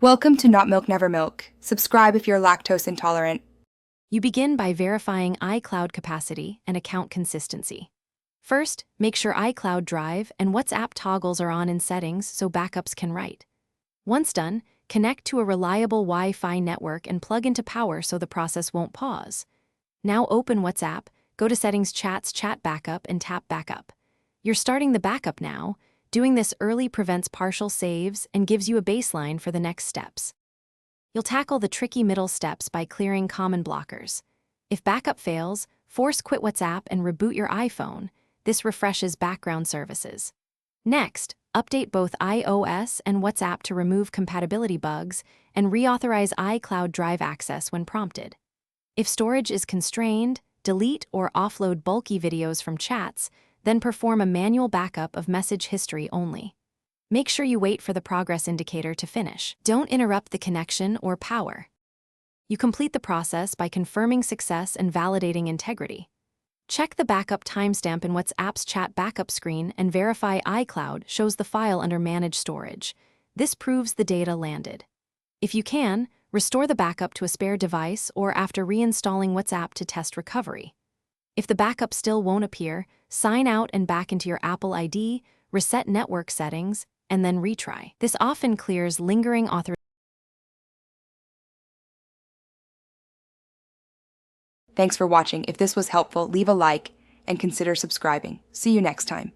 Welcome to Not Milk Never Milk. Subscribe if you're lactose intolerant. You begin by verifying iCloud capacity and account consistency. First, make sure iCloud Drive and WhatsApp toggles are on in settings so backups can write. Once done, connect to a reliable Wi-Fi network and plug into power so the process won't pause. Now open WhatsApp, go to Settings Chats Chat Backup and tap Backup. You're starting the backup now. Doing this early prevents partial saves and gives you a baseline for the next steps. You'll tackle the tricky middle steps by clearing common blockers. If backup fails, force quit WhatsApp and reboot your iPhone. This refreshes background services. Next, update both iOS and WhatsApp to remove compatibility bugs and reauthorize iCloud Drive access when prompted. If storage is constrained, delete or offload bulky videos from chats, then perform a manual backup of message history only. Make sure you wait for the progress indicator to finish. Don't interrupt the connection or power. You complete the process by confirming success and validating integrity. Check the backup timestamp in WhatsApp's chat backup screen and verify iCloud shows the file under Manage Storage. This proves the data landed. If you can, restore the backup to a spare device or after reinstalling WhatsApp to test recovery. If the backup still won't appear, sign out and back into your Apple ID, reset network settings, and then retry. This often clears lingering authorization. Thanks for watching. If this was helpful, leave a like and consider subscribing. See you next time.